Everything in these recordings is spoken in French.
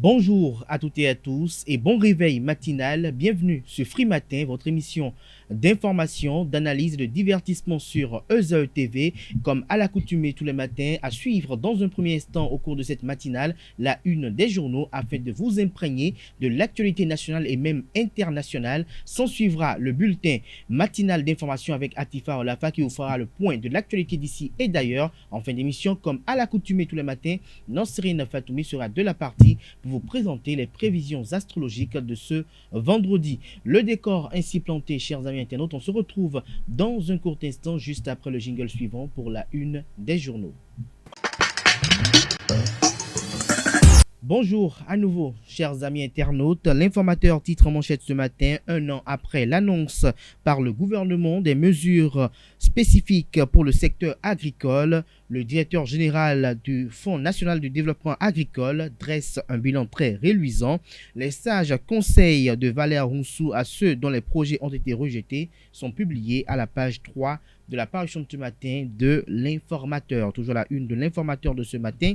Bonjour à toutes et à tous et bon réveil matinal. Bienvenue sur Free Matin, votre émission d'information, d'analyse et de divertissement sur EZAE TV. Comme à l'accoutumée tous les matins, à suivre dans un premier instant au cours de cette matinale la une des journaux afin de vous imprégner de l'actualité nationale et même internationale. S'en suivra le bulletin matinal d'information avec Atifa Olafa qui vous fera le point de l'actualité d'ici et d'ailleurs. En fin d'émission, comme à l'accoutumée tous les matins, Nansirine Fatoumi sera de la partie pour vous présenter les prévisions astrologiques de ce vendredi. Le décor ainsi planté, chers amis internautes, on se retrouve dans un court instant juste après le jingle suivant pour la une des journaux. Bonjour à nouveau, chers amis internautes. L'informateur titre en manchette ce matin, un an après l'annonce par le gouvernement des mesures spécifiques pour le secteur agricole, le directeur général du Fonds national du développement agricole dresse un bilan très reluisant. Les sages conseils de Valère Roussou à ceux dont les projets ont été rejetés sont publiés à la page 3 de la parution de ce matin de l'informateur. Toujours la une de l'informateur de ce matin.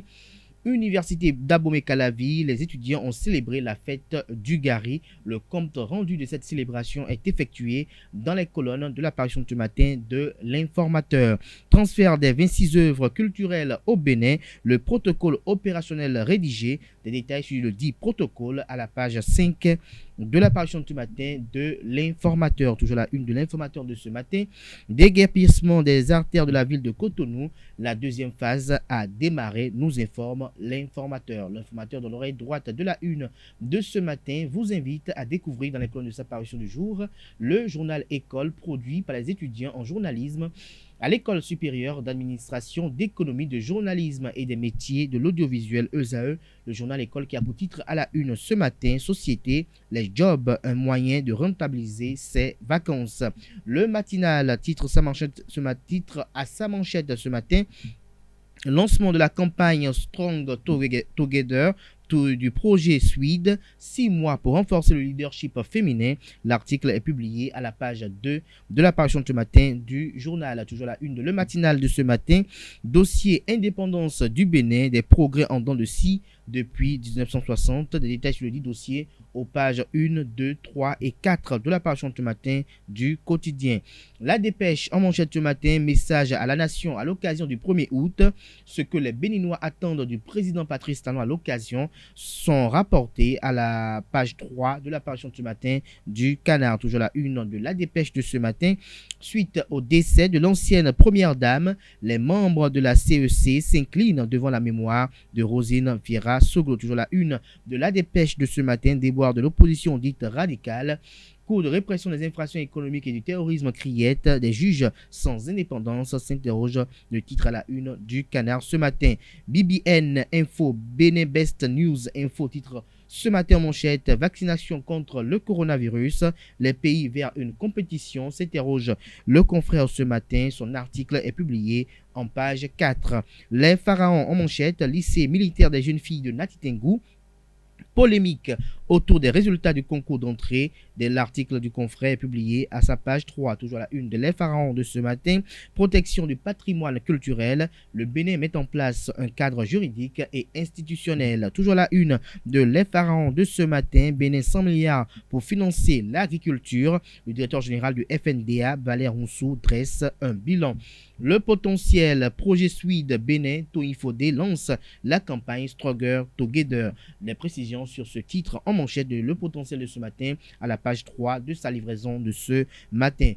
Université d'Abomey-Calavi, les étudiants ont célébré la fête du Gari. Le compte rendu de cette célébration est effectué dans les colonnes de l'apparition de ce matin de l'informateur. Transfert des 26 œuvres culturelles au Bénin, le protocole opérationnel rédigé. Des détails sur le dit protocole à la page 5 de l'apparition de ce matin de l'informateur. Toujours la une de l'informateur de ce matin. Déguerpissement des artères de la ville de Cotonou. La deuxième phase a démarré, nous informe l'informateur. L'informateur dans l'oreille droite de la une de ce matin vous invite à découvrir dans les colonnes de sa parution du jour le journal École produit par les étudiants en journalisme à l'École supérieure d'administration, d'économie, de journalisme et des métiers de l'audiovisuel EZAE. Le journal École qui a pour titre à la une ce matin, Société, les jobs, un moyen de rentabiliser ses vacances. Le matinal titre à sa manchette ce matin. Lancement de la campagne Strong Together du projet Swede, 6 mois pour renforcer le leadership féminin. L'article est publié à la page 2 de l'apparition de ce matin du journal. Toujours la une de le matinal de ce matin. Dossier indépendance du Bénin, des progrès en dents de scie depuis 1960. Des détails sur le dit dossier aux pages 1, 2, 3 et 4 de l'apparition de ce matin du quotidien. La dépêche en manchette ce matin, message à la nation à l'occasion du 1er août. Ce que les Béninois attendent du président Patrice Talon à l'occasion sont rapportés à la page 3 de l'apparition de ce matin du Canard. Toujours la une de la dépêche de ce matin. Suite au décès de l'ancienne première dame, les membres de la CEC s'inclinent devant la mémoire de Rosine Vieira Soglo. Toujours la une de la dépêche de ce matin. Déboire de l'opposition dite radicale. Cours de répression des infractions économiques et du terrorisme criette, des juges sans indépendance s'interroge, le titre à la une du Canard ce matin. BBN Info, Bénin Best News Info, titre ce matin en manchette, vaccination contre le coronavirus, les pays vers une compétition, s'interroge le confrère ce matin. Son article est publié en page 4. Les pharaons en manchette, lycée militaire des jeunes filles de Natitengu. Polémique autour des résultats du concours d'entrée. De l'article du confrère publié à sa page 3. Toujours la une de Les Pharaons de ce matin. Protection du patrimoine culturel. Le Bénin met en place un cadre juridique et institutionnel. Toujours la une de Les Pharaons de ce matin. Bénin 100 milliards pour financer l'agriculture. Le directeur général du FNDA, Valère Roussou, dresse un bilan. Le potentiel projet Swede Bénin Toifode lance la campagne Stronger Together. Les précisions sur ce titre en manchette de Le potentiel de ce matin à la page 3 de sa livraison de ce matin.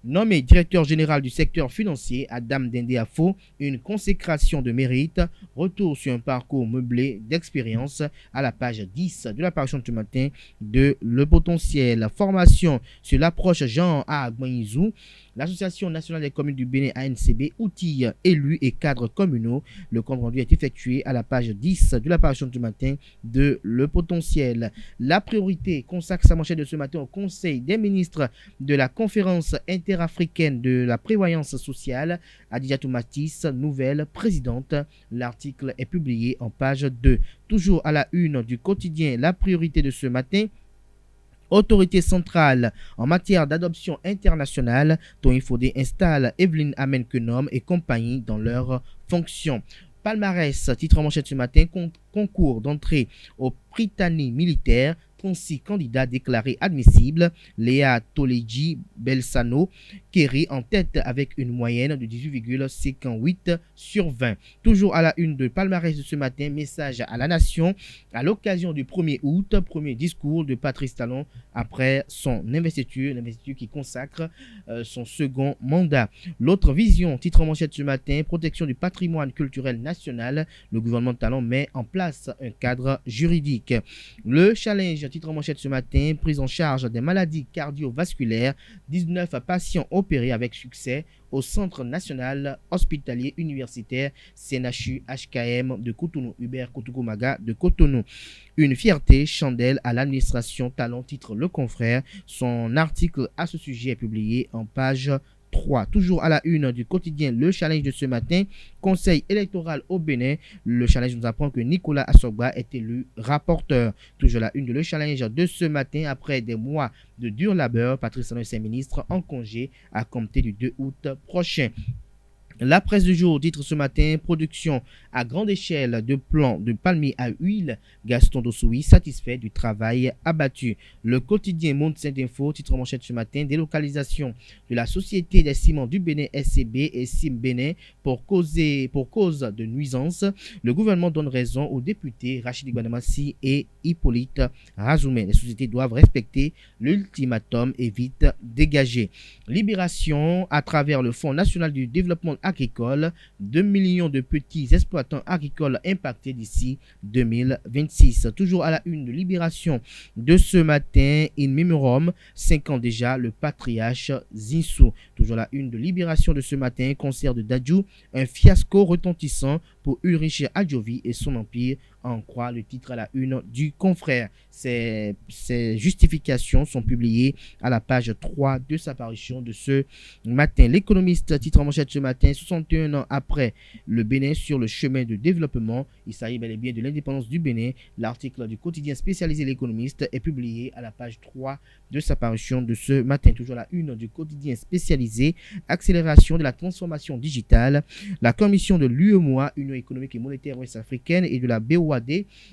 Nommé directeur général du secteur financier, Adam Dendeafo, une consécration de mérite, retour sur un parcours meublé d'expérience à la page 10 de l'apparition de ce matin de Le potentiel. Formation sur l'approche genre à Agbanizou. L'Association nationale des communes du Bénin ANCB outille élus et cadres communaux. Le compte rendu est effectué à la page 10 de l'apparition du matin de Le potentiel. La priorité consacre sa manchette de ce matin au Conseil des ministres de la conférence interafricaine de la prévoyance sociale. Adjatou Matisse, nouvelle présidente. L'article est publié en page 2. Toujours à la une du quotidien, la priorité de ce matin. Autorité centrale en matière d'adoption internationale, Toifode installe Evelyne Amenkenom et compagnie dans leurs fonctions. Palmarès, titre en manchette ce matin, concours d'entrée au Prytanée militaire. 36 candidats déclarés admissibles. Léa Toledji Belsano Kerry en tête avec une moyenne de 18,58 sur 20. Toujours à la une de Palmarès de ce matin, message à la nation à l'occasion du 1er août, premier discours de Patrice Talon après son investiture, l'investiture qui consacre son second mandat. L'autre vision, titre en manchette ce matin, protection du patrimoine culturel national. Le gouvernement Talon met en place un cadre juridique. Le challenge, titre en manchette ce matin, prise en charge des maladies cardiovasculaires, 19 patients opérés avec succès au Centre national hospitalier universitaire CNHU HKM de Cotonou, Hubert Kotoukou-Maga de Cotonou. Une fierté, chandelle à l'administration Talon, titre Le Confrère. Son article à ce sujet est publié en page 3. Toujours à la une du quotidien Le Challenge de ce matin, conseil électoral au Bénin. Le Challenge nous apprend que Nicolas Assogba est élu rapporteur. Toujours à la une de Le Challenge de ce matin, après des mois de dur labeur, Patrice Talon et ses ministres en congé à compter du 2 août prochain. La presse du jour titre ce matin, production à grande échelle de plants de palmiers à huile. Gaston Dossoui satisfait du travail abattu. Le quotidien Monde Saint Info titre en manchette ce matin, délocalisation de la Société des ciments du Bénin SCB et Sim Bénin pour cause de nuisance. Le gouvernement donne raison aux députés Rachid Guanamassi et Hippolyte Razoumé. Les sociétés doivent respecter l'ultimatum et vite dégager. Libération à travers le Fonds national du développement agricole, 2 millions de petits exploitants agricoles impactés d'ici 2026. Toujours à la une de Libération de ce matin, in memoriam, 5 ans déjà, le patriarche Zinsou. Toujours à la une de Libération de ce matin, concert de Dadju, un fiasco retentissant pour Ulrich Adjovi et son empire, en croit le titre à la une du Confrère. Ces justifications sont publiées à la page 3 de sa parution de ce matin. L'économiste titre en manchette ce matin, 61 ans après le Bénin sur le chemin de développement. Il s'agit bel et bien de l'indépendance du Bénin. L'article du quotidien spécialisé L'économiste est publié à la page 3 de sa parution de ce matin. Toujours à la une du quotidien spécialisé, accélération de la transformation digitale. La commission de l'UEMOA, Union économique et monétaire ouest-africaine, et de la BOAD,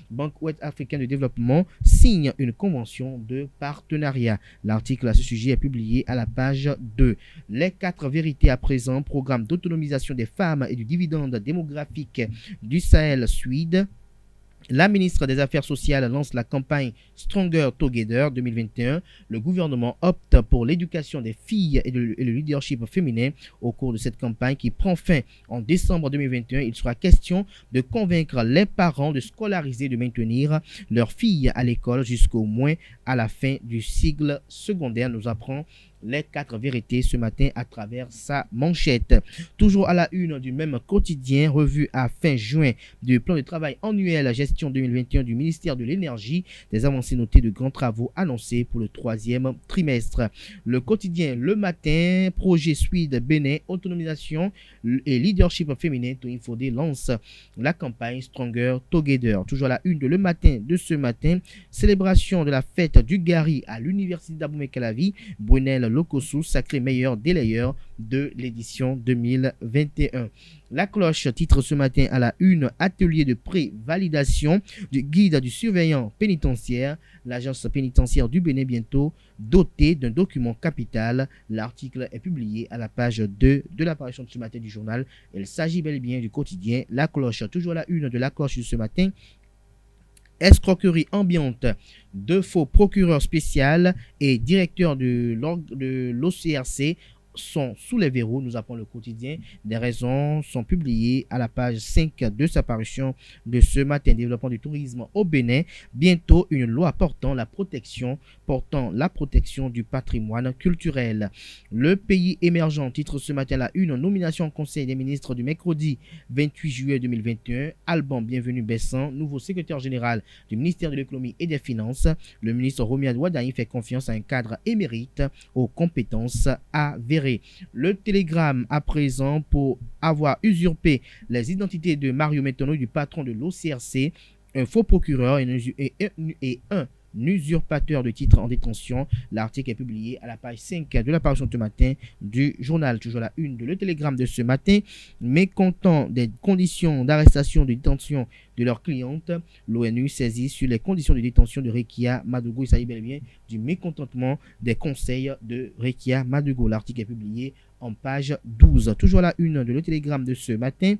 Banque ouest-africaine de développement, signe une convention de partenariat. L'article à ce sujet est publié à la page 2. Les 4 vérités à présent, programme d'autonomisation des femmes et du dividende démographique du Sahel Suède. La ministre des Affaires sociales lance la campagne Stronger Together 2021. Le gouvernement opte pour l'éducation des filles et le leadership féminin. Au cours de cette campagne qui prend fin en décembre 2021, il sera question de convaincre les parents de scolariser et de maintenir leurs filles à l'école jusqu'au moins à la fin du cycle secondaire, nous apprend les 4 vérités ce matin à travers sa manchette. Toujours à la une du même quotidien, revue à fin juin du plan de travail annuel gestion 2021 du ministère de l'Énergie, des avancées notées de grands travaux annoncés pour le 3e trimestre. Le quotidien Le Matin, projet Suède Bénin, autonomisation et leadership féminin, Tony Fodé lance la campagne Stronger Together. Toujours à la une de Le Matin de ce matin, célébration de la fête du Gari à l'université d'Abomey-Calavi, Brunel Lokosu, sacré meilleur délayeur de l'édition 2021. La cloche titre ce matin à la une, atelier de pré-validation du guide du surveillant pénitentiaire. L'agence pénitentiaire du Bénin bientôt dotée d'un document capital. L'article est publié à la page 2 de l'apparition de ce matin du journal. Il s'agit bel et bien du quotidien La Cloche. Toujours à la une de La Cloche de ce matin. Escroquerie ambiante, 2 faux procureurs spéciaux et directeurs de l'OCRC sont sous les verrous, nous apprend le quotidien. Des raisons sont publiées à la page 5 de sa parution de ce matin. Développement du tourisme au Bénin. Bientôt une loi portant la protection du patrimoine culturel. Le pays émergent titre ce matin la une, nomination au Conseil des ministres du mercredi 28 juillet 2021. Alban Bienvenu Bessan, nouveau secrétaire général du ministère de l'économie et des finances. Le ministre Romiad Ouaddaï fait confiance à un cadre émérite aux compétences avérées. Le télégramme à présent pour avoir usurpé les identités de Mario Métono, du patron de l'OCRC, un faux procureur et un usurpateur de titre en détention. L'article est publié à la page 5 de la parution de ce matin du journal. Toujours la une de Le Télégramme de ce matin. Mécontent des conditions d'arrestation de détention de leurs clientes, l'ONU saisit sur les conditions de détention de Rekia Madugu. Il s'agit bel et bien du mécontentement des conseils de Rekia Madugu. L'article est publié en page 12. Toujours la une de Le Télégramme de ce matin.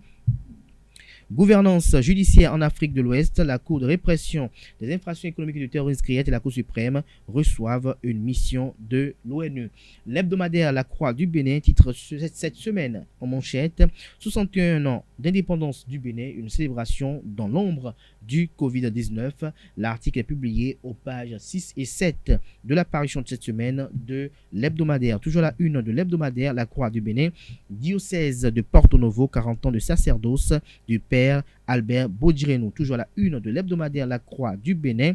Gouvernance judiciaire en Afrique de l'Ouest, la Cour de répression des infractions économiques et de terrorisme CRIET et la Cour suprême reçoivent une mission de l'ONU. L'hebdomadaire La Croix du Bénin titre cette semaine en manchette 61 ans d'indépendance du Bénin, une célébration dans l'ombre du Covid-19. L'article est publié aux pages 6 et 7 de l'apparition de cette semaine de l'hebdomadaire. Toujours la une de l'hebdomadaire La Croix du Bénin, diocèse de Porto Novo, 40 ans de sacerdoce du père Albert Bodjirenou. Toujours la une de l'hebdomadaire La Croix du Bénin,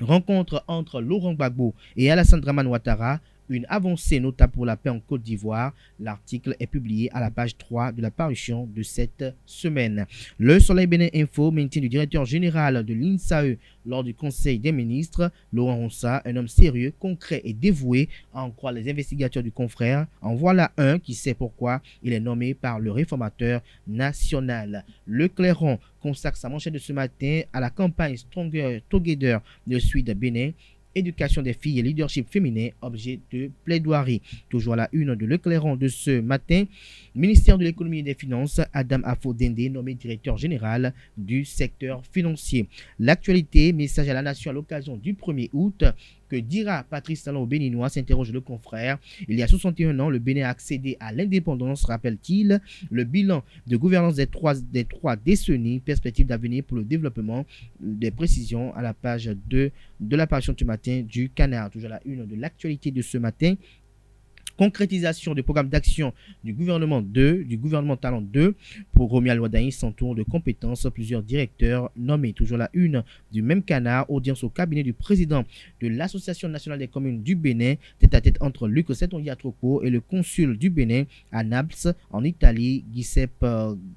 rencontre entre Laurent Gbagbo et Alassane Dramane Ouattara, une avancée notable pour la paix en Côte d'Ivoire. L'article est publié à la page 3 de la parution de cette semaine. Le Soleil Bénin Info maintient du directeur général de l'INSAE lors du Conseil des ministres. Laurent Ronsa, un homme sérieux, concret et dévoué, à en croire les investigateurs du confrère. En voilà un qui sait pourquoi il est nommé par le réformateur national. Le Clairon consacre sa manchette de ce matin à la campagne Stronger Together de Suite Bénin. Éducation des filles et leadership féminin, objet de plaidoirie. Toujours à la une de Le Clairon de ce matin, ministère de l'économie et des finances, Adam Afo-Dende nommé directeur général du secteur financier. L'actualité, message à la nation à l'occasion du 1er août. Que dira Patrice Talon au Béninois, s'interroge le confrère. Il y a 61 ans, le Bénin a accédé à l'indépendance, rappelle-t-il. Le bilan de gouvernance des trois décennies, perspective d'avenir pour le développement, des précisions à la page 2 de l'apparition de ce matin du Canard. Toujours la une de l'actualité de ce matin. Concrétisation du programme d'action du gouvernement Talon 2 pour Romy Alwadaï, sans tour de compétences, plusieurs directeurs nommés. Toujours la une du même Canard, audience au cabinet du président de l'Association nationale des communes du Bénin, tête à tête entre Luc Setondiatroko et le consul du Bénin à Naples en Italie, Giuseppe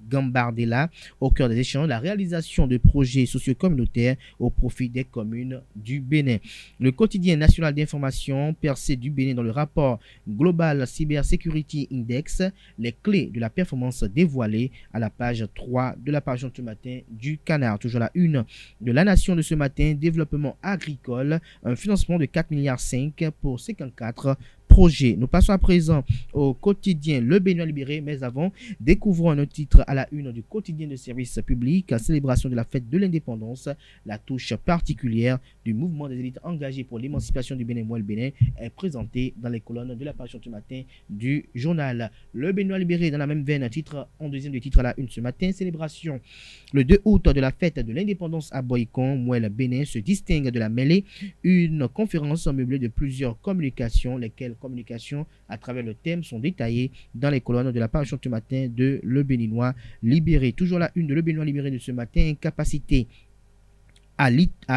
Gambardella. Au cœur des échanges, la réalisation de projets socio-communautaires au profit des communes du Bénin. Le quotidien national d'information percé du Bénin dans le rapport Global Cybersecurity Index, les clés de la performance dévoilées à la page 3 de la page de ce matin du Canard. Toujours la une de La Nation de ce matin, développement agricole, un financement de 4,5 milliards pour 54 projets. Nous passons à présent au quotidien Le Béninois Libéré, mais avant, découvrons un autre titre à la une du quotidien de service public, célébration de la fête de l'indépendance, la touche particulière du mouvement des élites engagées pour l'émancipation du Bénin. Le Bénin est présenté dans les colonnes de la page ce matin du journal. Le Béninois Libéré dans la même veine, titre en deuxième de titre à la une ce matin, célébration le 2 août de la fête de l'indépendance à Boycon. Mouel Bénin se distingue de la mêlée, une conférence meublée de plusieurs communications, lesquelles communications à travers le thème sont détaillées dans les colonnes de la page ce matin de Le Béninois Libéré. Toujours la une de Le Béninois Libéré de ce matin, incapacité à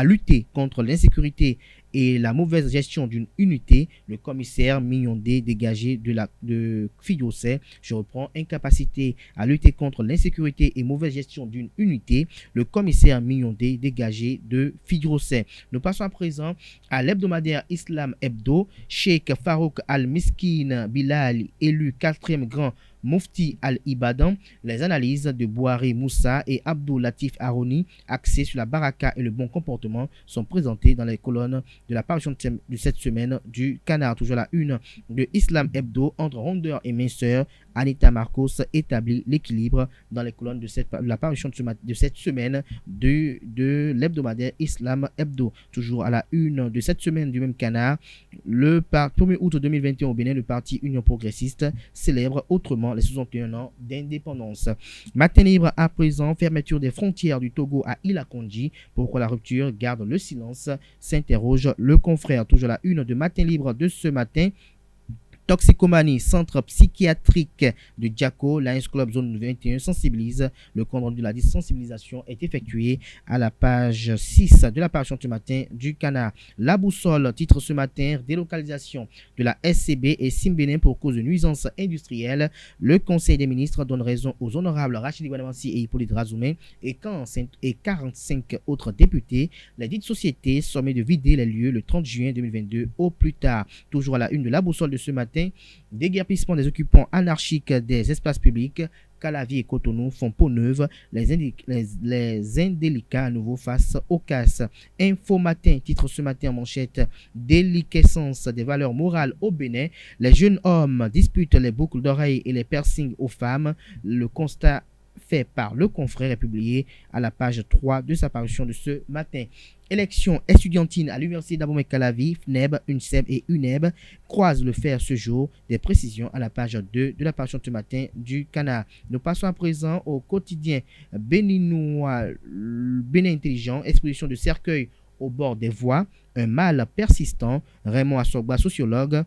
lutter contre l'insécurité et la mauvaise gestion d'une unité, le commissaire Mignondé dégagé de Fiyosé. Je reprends, incapacité à lutter contre l'insécurité et mauvaise gestion d'une unité, le commissaire Mignondé dégagé de Fiyosé. Nous passons à présent à l'hebdomadaire Islam Hebdo. Cheikh Farouk Al-Miskin Bilal, élu 4e grand Mufti Al-Ibadan, les analyses de Bouhari Moussa et Abdou Latif Aroni, axées sur la baraka et le bon comportement, sont présentées dans les colonnes de la parution de cette semaine du Canard. Toujours la une de Islam Hebdo, entre rondeur et minceur, Anita Marcos établit l'équilibre dans les colonnes de la parution de cette semaine de l'hebdomadaire Islam Hebdo. Toujours à la une de cette semaine du même Canard, le 1er août 2021 au Bénin, le parti Union Progressiste célèbre autrement les 61 ans d'indépendance. Matin libre à présent, fermeture des frontières du Togo à Ilakonji. Pourquoi la rupture garde le silence, s'interroge le confrère. Toujours la une de Matin libre de ce matin. Toxicomanie, centre psychiatrique de Diaco, Lions Club Zone 21 sensibilise. Le compte rendu de la sensibilisation est effectué à la page 6 de l'apparition ce matin du Canard. La boussole titre ce matin délocalisation de la SCB et Simbénin pour cause de nuisances industrielles. Le Conseil des ministres donne raison aux honorables Rachidi Guadamansi et Hippolyte Razoumé et 45 autres députés. Les dites sociétés sommet de vider les lieux le 30 juin 2022 au plus tard. Toujours à la une de la boussole de ce matin, déguerpissement des occupants anarchiques des espaces publics. Calavi et Cotonou font peau neuve. Les indélicats à nouveau face aux casses. Info Matin titre ce matin en manchette déliquescence des valeurs morales au Bénin. Les jeunes hommes disputent les boucles d'oreilles et les piercings aux femmes. Le constat fait par le confrère est publié à la page 3 de sa parution de ce matin. Élection estudiantine à l'université d'Abomey-Calavi, FNEB, UNSEB et UNEB croisent le fer ce jour. Des précisions à la page 2 de la parution ce matin du Canard. Nous passons à présent au quotidien béninois Bénin Intelligent, exposition de cercueil au bord des voies, un mal persistant. Raymond Assogba, sociologue.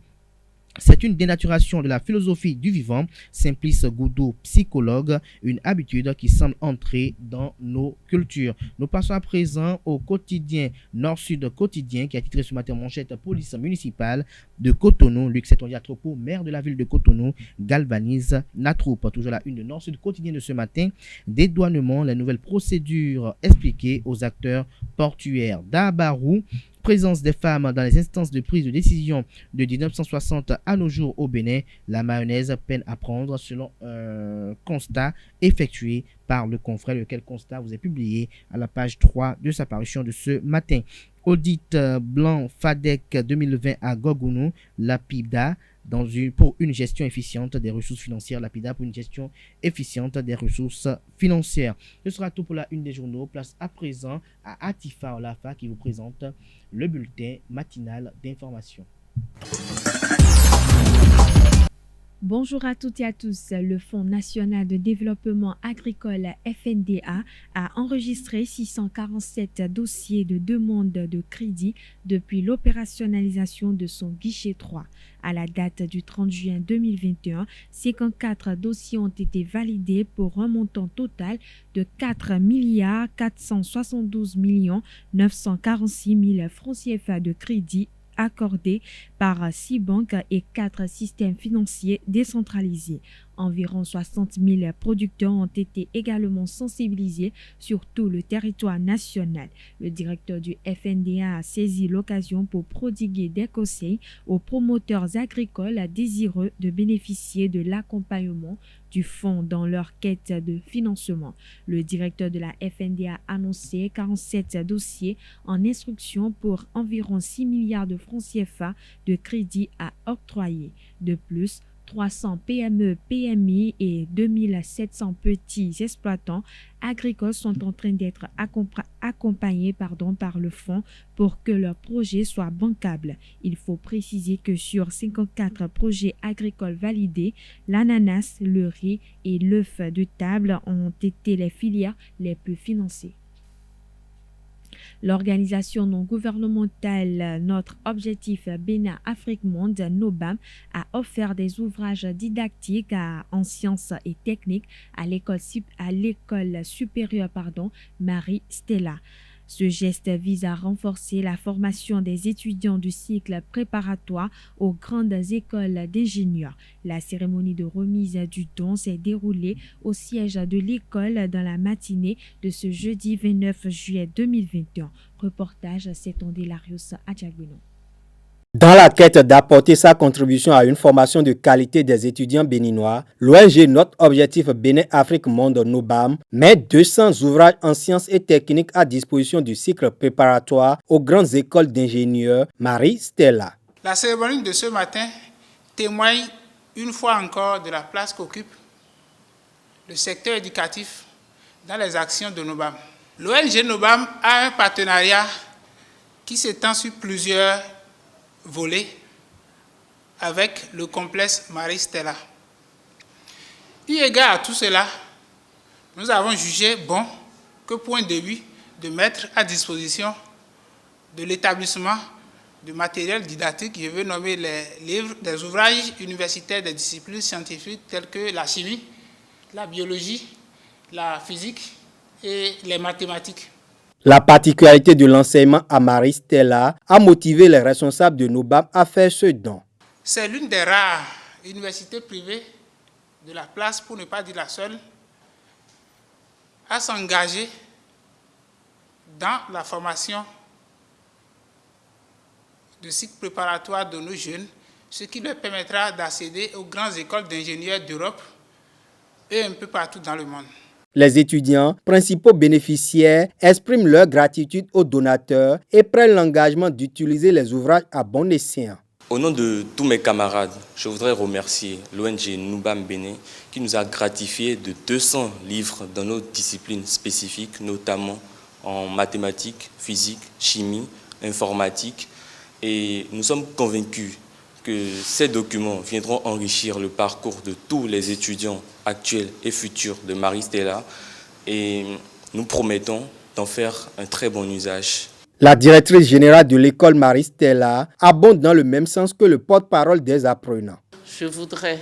C'est une dénaturation de la philosophie du vivant. Simplice Goudou, psychologue, une habitude qui semble entrer dans nos cultures. Nous passons à présent au quotidien Nord-Sud quotidien qui a titré ce matin manchette police municipale de Cotonou. Luc Setondia-Tropo, maire de la ville de Cotonou, galvanise la troupe. Toujours la une de Nord-Sud quotidien de ce matin. Dédouanement, les nouvelles procédures expliquées aux acteurs portuaires. Dabarou, présence des femmes dans les instances de prise de décision de 1960 à nos jours au Bénin, la mayonnaise peine à prendre selon un constat effectué par le confrère, lequel constat vous est publié à la page 3 de sa parution de ce matin. Audit blanc FADEC 2020 à Gogounou, Lapida, pour une gestion efficiente des ressources financières, Lapida pour une gestion efficiente des ressources financières. Ce sera tout pour la une des journaux. Place à présent à Atifa Olafa qui vous présente le bulletin matinal d'information. Bonjour à toutes et à tous. Le Fonds national de développement agricole FNDA a enregistré 647 dossiers de demande de crédit depuis l'opérationnalisation de son guichet 3. À la date du 30 juin 2021, 54 dossiers ont été validés pour un montant total de 4 472 946 000 francs CFA de crédit accordés par 6 banques et 4 systèmes financiers décentralisés. Environ 60 000 producteurs ont été également sensibilisés sur tout le territoire national. Le directeur du FNDA a saisi l'occasion pour prodiguer des conseils aux promoteurs agricoles désireux de bénéficier de l'accompagnement du fonds dans leur quête de financement. Le directeur de la FNDA a annoncé 47 dossiers en instruction pour environ 6 milliards de francs CFA de crédit à octroyer. De plus, 300 PME, PMI et 2700 petits exploitants agricoles sont en train d'être accompagnés par le fonds pour que leurs projets soient bancables. Il faut préciser que sur 54 projets agricoles validés, l'ananas, le riz et l'œuf de table ont été les filières les plus financées. L'organisation non gouvernementale Notre Objectif Bénin Afrique Monde, NOBAM, a offert des ouvrages didactiques en sciences et techniques à l'école supérieure Marie Stella. Ce geste vise à renforcer la formation des étudiants du cycle préparatoire aux grandes écoles d'ingénieurs. La cérémonie de remise du don s'est déroulée au siège de l'école dans la matinée de ce jeudi 29 juillet 2021. Reportage Setonde Larios Adjagbenon. Dans la quête d'apporter sa contribution à une formation de qualité des étudiants béninois, l'ONG Notre Objectif Bénin Afrique Monde NOBAM met 200 ouvrages en sciences et techniques à disposition du cycle préparatoire aux grandes écoles d'ingénieurs Marie Stella. La cérémonie de ce matin témoigne une fois encore de la place qu'occupe le secteur éducatif dans les actions de NOBAM. L'ONG NOBAM a un partenariat qui s'étend sur plusieurs volets avec le complexe Marie Stella. Eu égard à tout cela, nous avons jugé bon que point de vue de mettre à disposition de l'établissement de matériel didactique, je veux nommer les livres, des ouvrages universitaires des disciplines scientifiques telles que la chimie, la biologie, la physique et les mathématiques. La particularité de l'enseignement à Marie Stella a motivé les responsables de NOBAM à faire ce don. C'est l'une des rares universités privées de la place, pour ne pas dire la seule, à s'engager dans la formation de cycles préparatoires de nos jeunes, ce qui leur permettra d'accéder aux grandes écoles d'ingénieurs d'Europe et un peu partout dans le monde. Les étudiants, principaux bénéficiaires, expriment leur gratitude aux donateurs et prennent l'engagement d'utiliser les ouvrages à bon escient. Au nom de tous mes camarades, je voudrais remercier l'ONG NOBAM Bénin qui nous a gratifié de 200 livres dans nos disciplines spécifiques, notamment en mathématiques, physique, chimie, informatique. Et nous sommes convaincus que ces documents viendront enrichir le parcours de tous les étudiants actuels et futurs de Marie Stella et nous promettons d'en faire un très bon usage. La directrice générale de l'école Marie Stella abonde dans le même sens que le porte-parole des apprenants. Je voudrais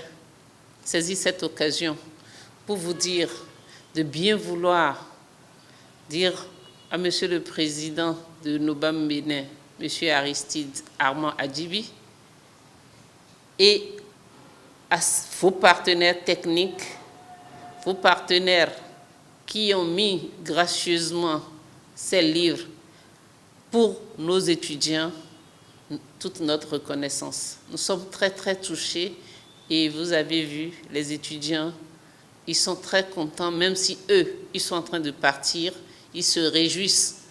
saisir cette occasion pour vous dire de bien vouloir dire à Monsieur le Président de NOBAM Bénin, Monsieur Aristide Armand Adjibi, et à vos partenaires techniques, vos partenaires qui ont mis gracieusement ces livres pour nos étudiants, toute notre reconnaissance. Nous sommes très très touchés et vous avez vu, les étudiants, ils sont très contents, même si eux, ils sont en train de partir, ils se réjouissent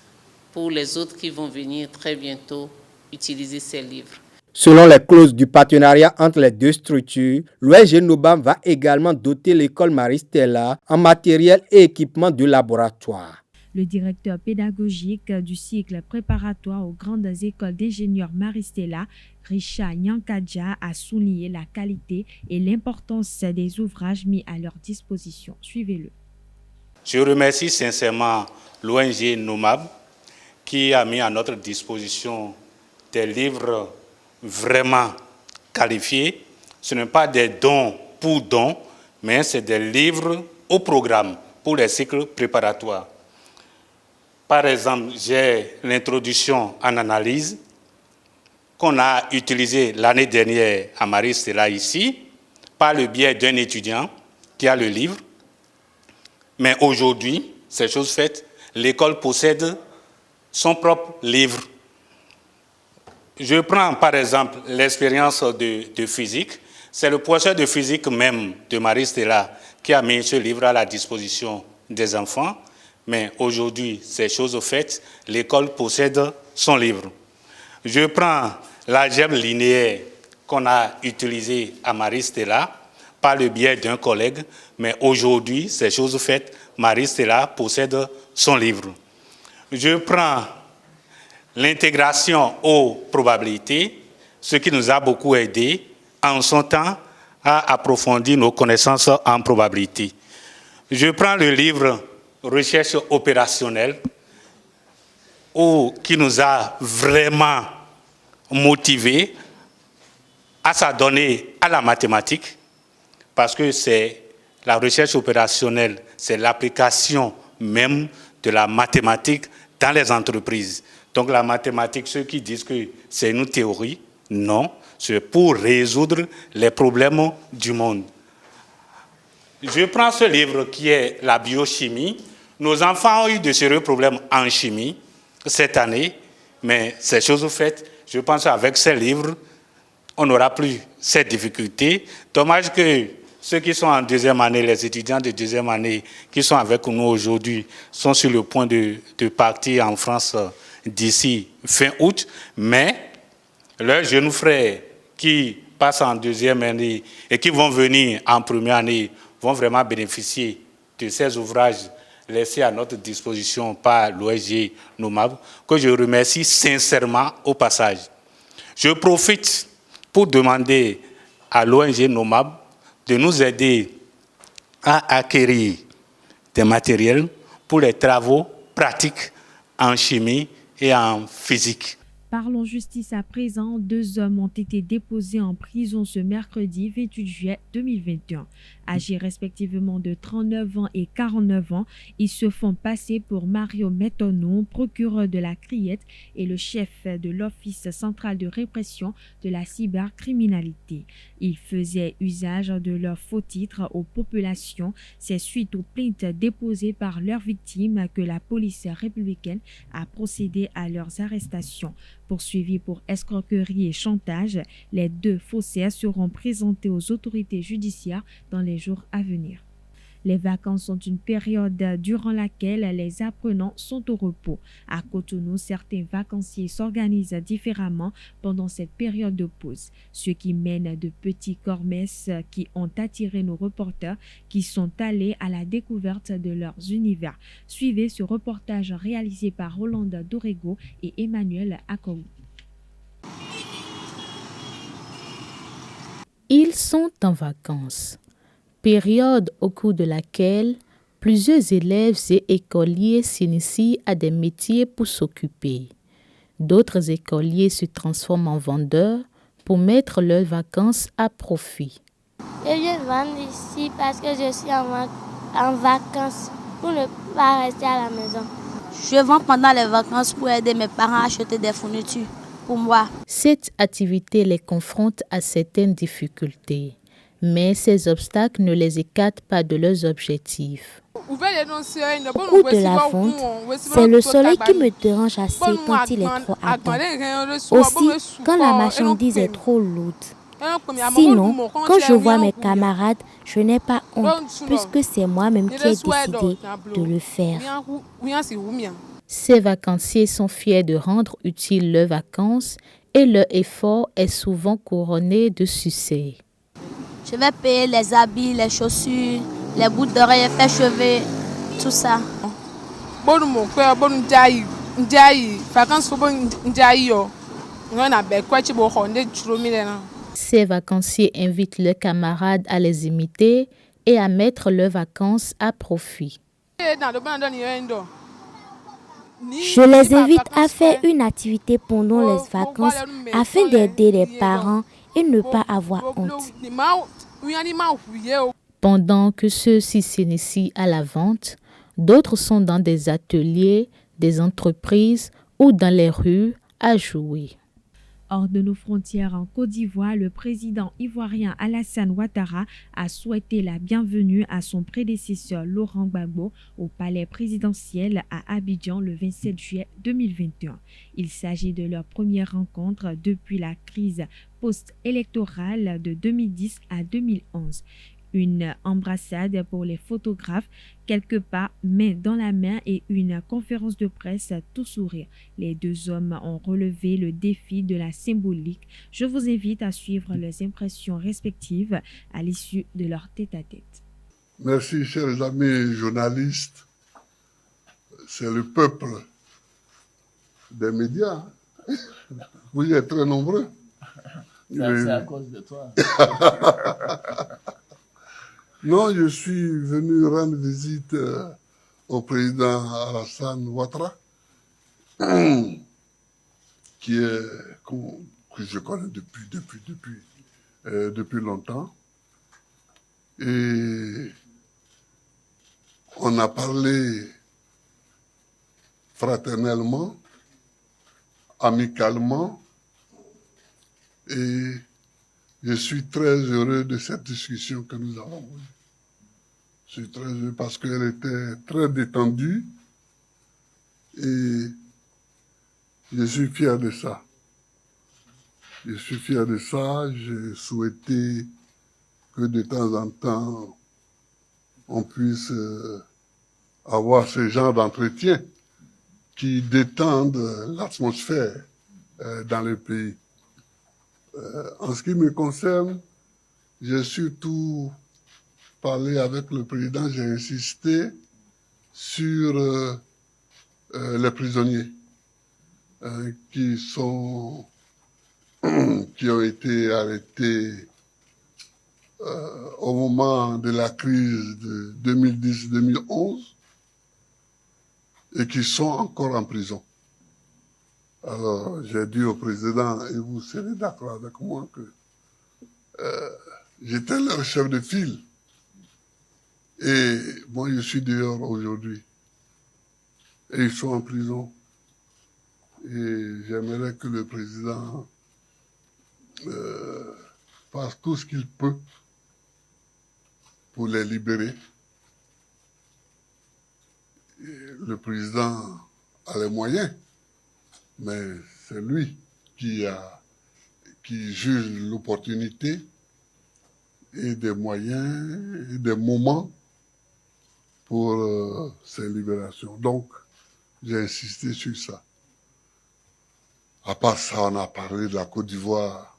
pour les autres qui vont venir très bientôt utiliser ces livres. Selon les clauses du partenariat entre les deux structures, l'ONG NOBAM va également doter l'école Marie Stella en matériel et équipement de laboratoire. Le directeur pédagogique du cycle préparatoire aux grandes écoles d'ingénieurs Marie Stella, Richard Nyankadja, a souligné la qualité et l'importance des ouvrages mis à leur disposition. Suivez-le. Je remercie sincèrement l'ONG NOBAM qui a mis à notre disposition des livres vraiment qualifiés. Ce ne sont pas des dons pour dons, mais c'est des livres au programme pour les cycles préparatoires. Par exemple, j'ai l'introduction en analyse qu'on a utilisée l'année dernière à Marie Stella ici, par le biais d'un étudiant qui a le livre. Mais aujourd'hui, c'est chose faite, l'école possède son propre livre. Je prends par exemple l'expérience de physique. C'est le professeur de physique même de Marie Stella qui a mis ce livre à la disposition des enfants. Mais aujourd'hui, c'est chose faite, l'école possède son livre. Je prends l'algèbre linéaire qu'on a utilisé à Marie Stella par le biais d'un collègue, mais aujourd'hui, c'est chose faite, Marie Stella possède son livre. Je prends l'intégration aux probabilités, ce qui nous a beaucoup aidé en son temps à approfondir nos connaissances en probabilité. Je prends le livre Recherche opérationnelle qui nous a vraiment motivés à s'adonner à la mathématique parce que c'est la recherche opérationnelle, c'est l'application même de la mathématique dans les entreprises. Donc la mathématique, ceux qui disent que c'est une théorie, non, c'est pour résoudre les problèmes du monde. Je prends ce livre qui est la biochimie. Nos enfants ont eu de sérieux problèmes en chimie cette année, mais c'est chose faite. Je pense qu'avec ces livres, on n'aura plus ces difficultés. Dommage que ceux qui sont en deuxième année, les étudiants de deuxième année qui sont avec nous aujourd'hui, sont sur le point de partir en France d'ici fin août, mais leurs jeunes frères qui passent en deuxième année et qui vont venir en première année vont vraiment bénéficier de ces ouvrages laissés à notre disposition par l'ONG NOBAM, que je remercie sincèrement au passage. Je profite pour demander à l'ONG NOBAM de nous aider à acquérir des matériels pour les travaux pratiques en chimie et en physique. Parlons justice à présent. 2 hommes ont été déposés en prison ce mercredi 28 juillet 2021. Âgés respectivement de 39 ans et 49 ans, ils se font passer pour Mario Metonou, procureur de la Criette et le chef de l'Office central de répression de la cybercriminalité. Ils faisaient usage de leurs faux titres aux populations. C'est suite aux plaintes déposées par leurs victimes que la police républicaine a procédé à leurs arrestations. Poursuivis pour escroquerie et chantage, les 2 faussaires seront présentés aux autorités judiciaires dans les jours à venir. Les vacances sont une période durant laquelle les apprenants sont au repos. À Cotonou, certains vacanciers s'organisent différemment pendant cette période de pause, ce qui mène de petits cormesses qui ont attiré nos reporters qui sont allés à la découverte de leurs univers. Suivez ce reportage réalisé par Rolanda Dorego et Emmanuel Akou. Ils sont en vacances. Période au cours de laquelle plusieurs élèves et écoliers s'initient à des métiers pour s'occuper. D'autres écoliers se transforment en vendeurs pour mettre leurs vacances à profit. Je viens vendre ici parce que je suis en vacances pour ne pas rester à la maison. Je vends pendant les vacances pour aider mes parents à acheter des fournitures pour moi. Cette activité les confronte à certaines difficultés. Mais ces obstacles ne les écartent pas de leurs objectifs. Ou de la vente, c'est le soleil qui me dérange assez quand il est trop ardent. Aussi, quand la marchandise est trop lourde. Sinon, quand je vois mes camarades, je n'ai pas honte, puisque c'est moi-même qui ai décidé de le faire. Ces vacanciers sont fiers de rendre utiles leurs vacances et leur effort est souvent couronné de succès. Je vais payer les habits, les chaussures, les boucles d'oreilles, les cheveux, tout ça. Ces vacanciers invitent leurs camarades à les imiter et à mettre leurs vacances à profit. Je les invite à faire une activité pendant les vacances afin d'aider les parents et ne pas avoir honte. Pendant que ceux-ci s'initient à la vente, d'autres sont dans des ateliers, des entreprises ou dans les rues à jouer. Hors de nos frontières en Côte d'Ivoire, le président ivoirien Alassane Ouattara a souhaité la bienvenue à son prédécesseur Laurent Gbagbo au palais présidentiel à Abidjan le 27 juillet 2021. Il s'agit de leur première rencontre depuis la crise post-électorale de 2010 à 2011. Une embrassade pour les photographes, quelques pas main dans la main et une conférence de presse tout sourire. Les 2 hommes ont relevé le défi de la symbolique. Je vous invite à suivre leurs impressions respectives à l'issue de leur tête-à-tête. Merci, chers amis journalistes. C'est le peuple des médias. Vous êtes très nombreux. C'est à cause de toi. Non, je suis venu rendre visite au président Alassane Ouattara, que je connais depuis longtemps. Et on a parlé fraternellement, amicalement, et je suis très heureux de cette discussion que nous avons eue. Je suis très heureux parce qu'elle était très détendue et je suis fier de ça. Je suis fier de ça. J'ai souhaité que de temps en temps, on puisse avoir ce genre d'entretien qui détendent l'atmosphère dans le pays. En ce qui me concerne, j'ai surtout parlé avec le président, j'ai insisté sur les prisonniers qui ont été arrêtés au moment de la crise de 2010-2011 et qui sont encore en prison. Alors, j'ai dit au président, et vous serez d'accord avec moi, que j'étais leur chef de file. Et moi, je suis dehors aujourd'hui. Et ils sont en prison. Et j'aimerais que le président fasse tout ce qu'il peut pour les libérer. Et le président a les moyens, mais c'est lui qui juge l'opportunité et des moyens et des moments pour ces libérations. Donc, j'ai insisté sur ça. À part ça, on a parlé de la Côte d'Ivoire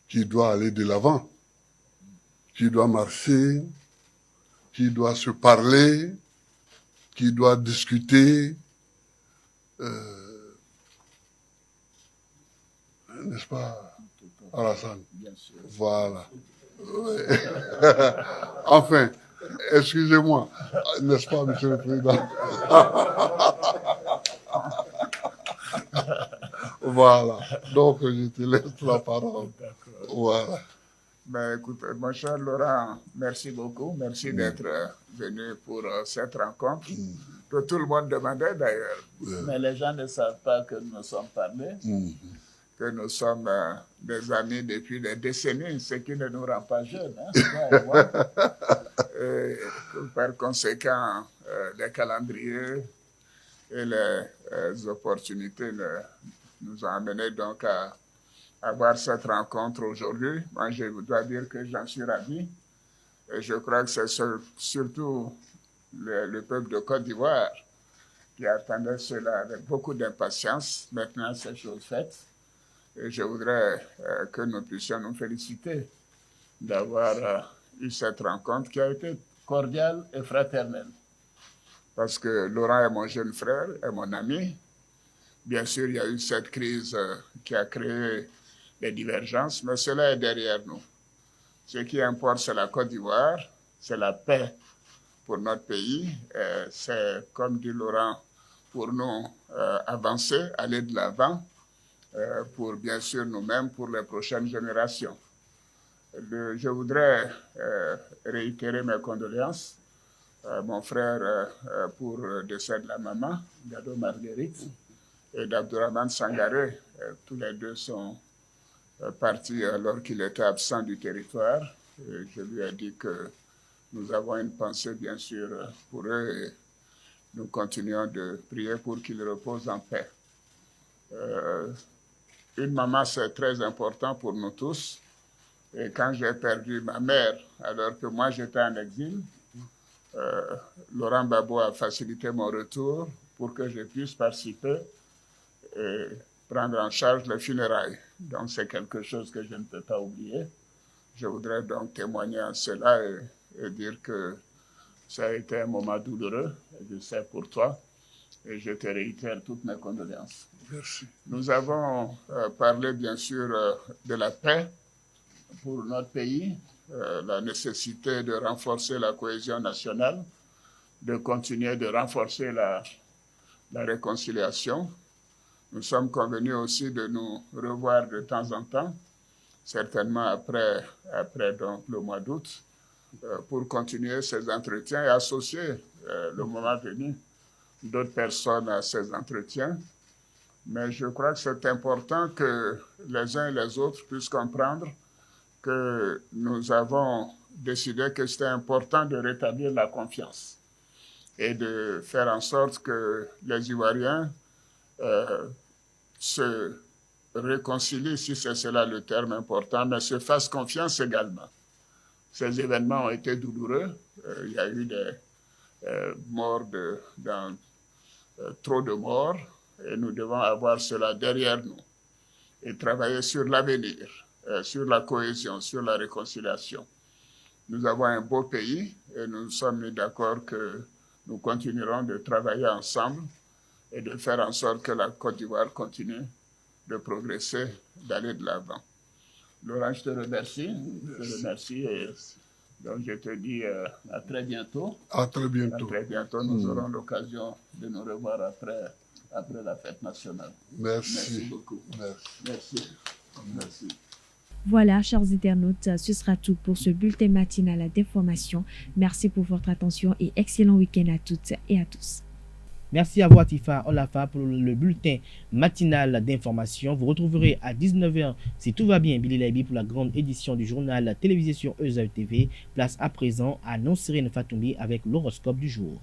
qui doit aller de l'avant, qui doit marcher, qui doit se parler, qui doit discuter. N'est-ce pas, Alassane? Bien sûr. Voilà. Enfin, excusez-moi, n'est-ce pas, Monsieur le Président? Voilà. Donc, je te laisse la parole. Voilà. Ben, écoute, mon cher Laurent, merci beaucoup. Merci d'être venu pour cette rencontre, que tout le monde demandait d'ailleurs. Mais les gens ne savent pas que nous nous sommes parlé. Que nous sommes des amis depuis des décennies, ce qui ne nous rend pas jeunes. Hein, et par conséquent, les calendriers et les opportunités nous ont amenés donc à avoir cette rencontre aujourd'hui. Moi, je dois dire que j'en suis ravi. Et je crois que c'est surtout le peuple de Côte d'Ivoire qui attendait cela avec beaucoup d'impatience. Maintenant, c'est chose faite. Et je voudrais que nous puissions nous féliciter d'avoir eu cette rencontre qui a été Cordiale et fraternelle. Parce que Laurent est mon jeune frère, est mon ami. Bien sûr, il y a eu cette crise qui a créé des divergences, mais cela est derrière nous. Ce qui importe, c'est la Côte d'Ivoire, c'est la paix pour notre pays. C'est, comme dit Laurent, pour nous avancer, aller de l'avant, pour bien sûr nous-mêmes, pour les prochaines générations. Je voudrais réitérer mes condoléances mon frère pour le décès de la maman, Gado Marguerite, et d'Abdourahmane Sangaré. Tous les deux sont partis alors qu'il était absent du territoire. Et je lui ai dit que nous avons une pensée, bien sûr, pour eux et nous continuons de prier pour qu'ils reposent en paix. Une maman, c'est très important pour nous tous. Et quand j'ai perdu ma mère, alors que moi j'étais en exil, Laurent Gbagbo a facilité mon retour pour que je puisse participer et prendre en charge les funérailles. Donc c'est quelque chose que je ne peux pas oublier. Je voudrais donc témoigner en cela et dire que ça a été un moment douloureux, je sais pour toi, et je te réitère toutes mes condoléances. Merci. Nous avons parlé bien sûr de la paix pour notre pays, la nécessité de renforcer la cohésion nationale, de continuer de renforcer la réconciliation. Nous sommes convenus aussi de nous revoir de temps en temps, certainement après donc, le mois d'août, pour continuer ces entretiens et associer le moment venu d'autres personnes à ces entretiens. Mais je crois que c'est important que les uns et les autres puissent comprendre que nous avons décidé que c'était important de rétablir la confiance et de faire en sorte que les Ivoiriens se réconcilient, si c'est cela le terme important, mais se fassent confiance également. Ces événements ont été douloureux. Il y a eu des morts, trop de morts, et nous devons avoir cela derrière nous et travailler sur l'avenir, sur la cohésion, sur la réconciliation. Nous avons un beau pays et nous sommes mis d'accord que nous continuerons de travailler ensemble et de faire en sorte que la Côte d'Ivoire continue de progresser, d'aller de l'avant. Laurent, je te remercie. Je te remercie et donc je te dis à très bientôt. À très bientôt. À très bientôt. Nous aurons l'occasion de nous revoir après après la fête nationale. Merci beaucoup. Merci. Voilà, chers internautes, ce sera tout pour ce bulletin matinal d'information. Merci pour votre attention et excellent week-end à toutes et à tous. Merci à vous, Atifa Olafa, pour le bulletin matinal d'information. Vous retrouverez à 19h, si tout va bien, Billy Laibi pour la grande édition du journal télévisé sur EZAU TV. Place à présent à Non-Sirène Fatoumi avec l'horoscope du jour.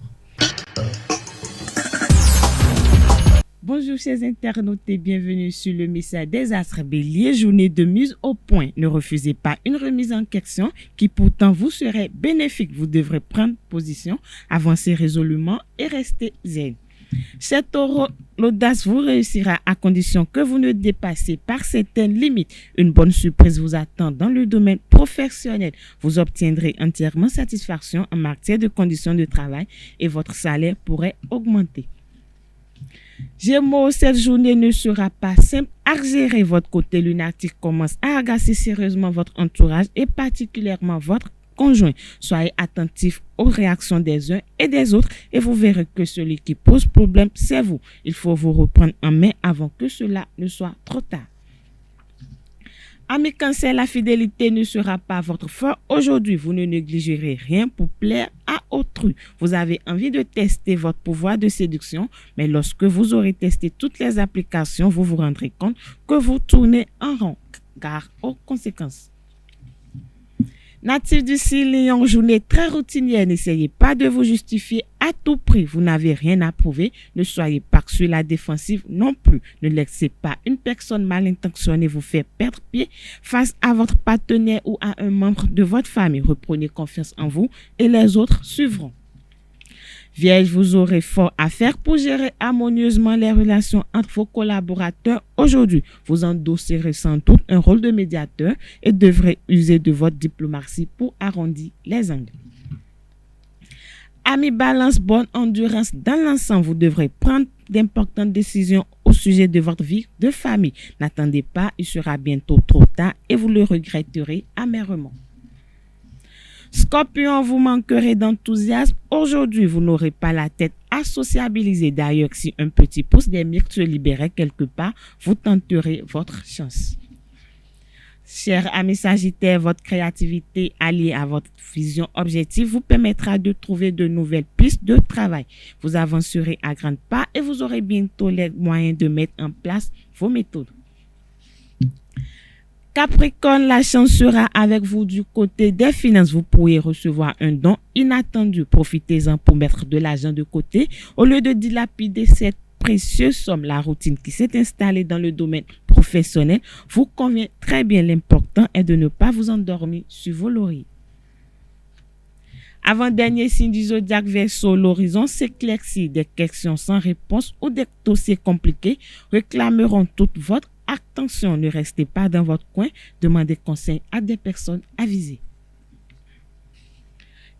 Bonjour chers internautes et bienvenue sur le message des astres bélier, journée de mise au point. Ne refusez pas une remise en question qui pourtant vous serait bénéfique. Vous devrez prendre position, avancer résolument et rester zen. Cet taureau, l'audace vous réussira à condition que vous ne dépassez pas certaines limites. Une bonne surprise vous attend dans le domaine professionnel. Vous obtiendrez entièrement satisfaction en matière de conditions de travail et votre salaire pourrait augmenter. Gémeaux, cette journée ne sera pas simple à gérer. Votre côté lunatique commence à agacer sérieusement votre entourage et particulièrement votre conjoint. Soyez attentifs aux réactions des uns et des autres et vous verrez que celui qui pose problème, c'est vous. Il faut vous reprendre en main avant que cela ne soit trop tard. Amis Cancer, la fidélité ne sera pas votre fort aujourd'hui. Vous ne négligerez rien pour plaire à autrui. Vous avez envie de tester votre pouvoir de séduction, mais lorsque vous aurez testé toutes les applications, vous vous rendrez compte que vous tournez en rond. Gare aux conséquences. Natif du signe Lion, journée très routinière, n'essayez pas de vous justifier à tout prix. Vous n'avez rien à prouver, ne soyez pas sur la défensive non plus. Ne laissez pas une personne mal intentionnée vous faire perdre pied face à votre partenaire ou à un membre de votre famille. Reprenez confiance en vous et les autres suivront. Vierge, vous aurez fort à faire pour gérer harmonieusement les relations entre vos collaborateurs aujourd'hui. Vous endosserez sans doute un rôle de médiateur et devrez user de votre diplomatie pour arrondir les angles. Amis Balance, bonne endurance dans l'ensemble. Vous devrez prendre d'importantes décisions au sujet de votre vie de famille. N'attendez pas, il sera bientôt trop tard et vous le regretterez amèrement. Scorpion, vous manquerez d'enthousiasme. Aujourd'hui, vous n'aurez pas la tête à sociabiliser. D'ailleurs, si un petit pouce des myrtes se libérait quelque part, vous tenterez votre chance. Chers amis Sagittaires, votre créativité alliée à votre vision objective vous permettra de trouver de nouvelles pistes de travail. Vous avancerez à grands pas et vous aurez bientôt les moyens de mettre en place vos méthodes. Capricorne, la chance sera avec vous du côté des finances. Vous pourriez recevoir un don inattendu. Profitez-en pour mettre de l'argent de côté au lieu de dilapider cette précieuse somme. La routine qui s'est installée dans le domaine professionnel vous convient très bien. L'important est de ne pas vous endormir sur vos lauriers. Avant-dernier signe du zodiaque Verseau, l'horizon s'éclaircit. Des questions sans réponse ou des dossiers compliqués réclameront toute votre attention. Ne restez pas dans votre coin, demandez conseil à des personnes avisées.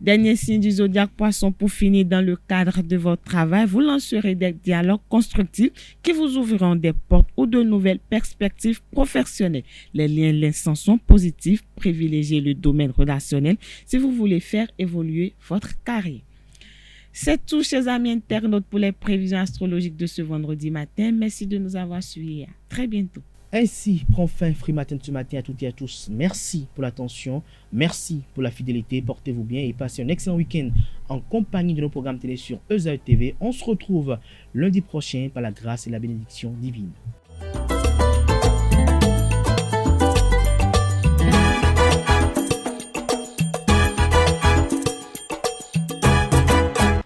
Dernier signe du zodiaque Poisson, pour finir, dans le cadre de votre travail, vous lancerez des dialogues constructifs qui vous ouvriront des portes ou de nouvelles perspectives professionnelles. Les liens sont positifs. Privilégiez le domaine relationnel si vous voulez faire évoluer votre carrière. C'est tout, chers amis internautes, pour les prévisions astrologiques de ce vendredi matin. Merci de nous avoir suivis. À très bientôt. Ainsi prend fin Free Matin de ce matin à toutes et à tous. Merci pour l'attention, merci pour la fidélité. Portez-vous bien et passez un excellent week-end en compagnie de nos programmes télé sur EZAU TV. On se retrouve lundi prochain par la grâce et la bénédiction divine.